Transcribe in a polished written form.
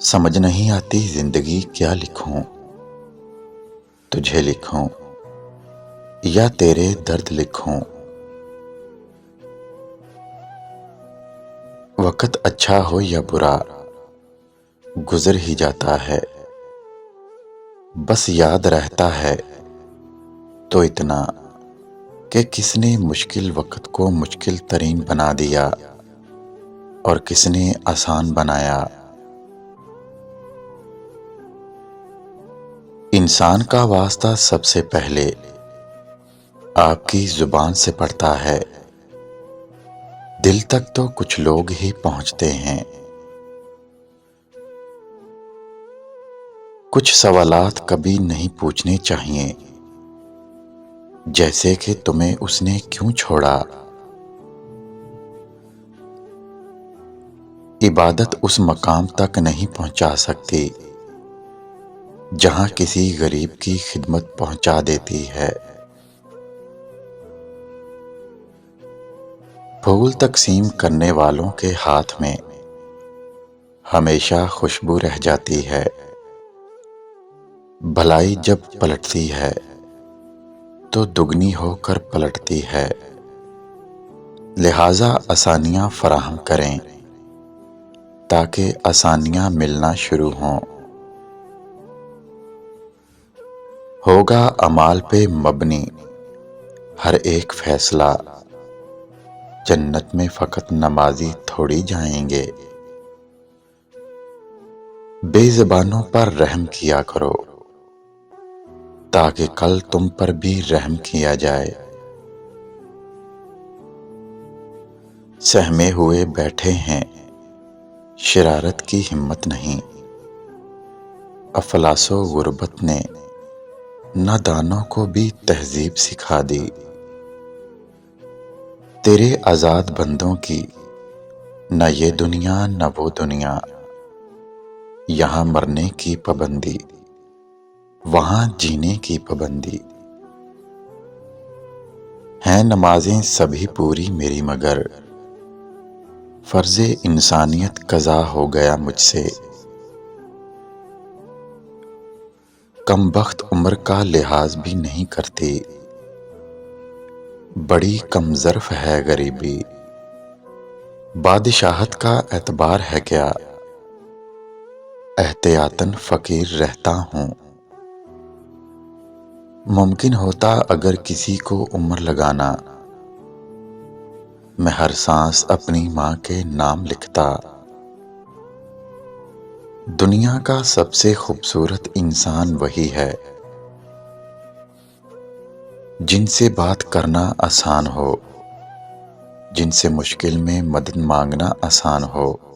سمجھ نہیں آتی زندگی کیا لکھوں، تجھے لکھوں یا تیرے درد لکھوں۔ وقت اچھا ہو یا برا گزر ہی جاتا ہے، بس یاد رہتا ہے تو اتنا کہ کس نے مشکل وقت کو مشکل ترین بنا دیا اور کس نے آسان بنایا۔ انسان کا واسطہ سب سے پہلے آپ کی زبان سے پڑتا ہے، دل تک تو کچھ لوگ ہی پہنچتے ہیں۔ کچھ سوالات کبھی نہیں پوچھنے چاہیے، جیسے کہ تمہیں اس نے کیوں چھوڑا۔ عبادت اس مقام تک نہیں پہنچا سکتی جہاں کسی غریب کی خدمت پہنچا دیتی ہے۔ پھول تقسیم کرنے والوں کے ہاتھ میں ہمیشہ خوشبو رہ جاتی ہے، بھلائی جب پلٹتی ہے تو دگنی ہو کر پلٹتی ہے۔ لہٰذا آسانیاں فراہم کریں تاکہ آسانیاں ملنا شروع ہوں۔ ہوگا اعمال پہ مبنی ہر ایک فیصلہ، جنت میں فقط نمازی تھوڑی جائیں گے۔ بے زبانوں پر رحم کیا کرو تاکہ کل تم پر بھی رحم کیا جائے۔ سہمے ہوئے بیٹھے ہیں، شرارت کی ہمت نہیں۔ افلاس و غربت نے نادانوں کو بھی تہذیب سکھا دی۔ تیرے آزاد بندوں کی نہ یہ دنیا نہ وہ دنیا، یہاں مرنے کی پابندی وہاں جینے کی پابندی۔ ہیں نمازیں سبھی پوری میری مگر فرض انسانیت قضا ہو گیا مجھ سے۔ کم بخت عمر کا لحاظ بھی نہیں کرتی، بڑی کم ظرف ہے غریبی۔ بادشاہت کا اعتبار ہے کیا، احتیاطاً فقیر رہتا ہوں۔ ممکن ہوتا اگر کسی کو عمر لگانا، میں ہر سانس اپنی ماں کے نام لکھتا۔ دنیا کا سب سے خوبصورت انسان وہی ہے جن سے بات کرنا آسان ہو، جن سے مشکل میں مدد مانگنا آسان ہو۔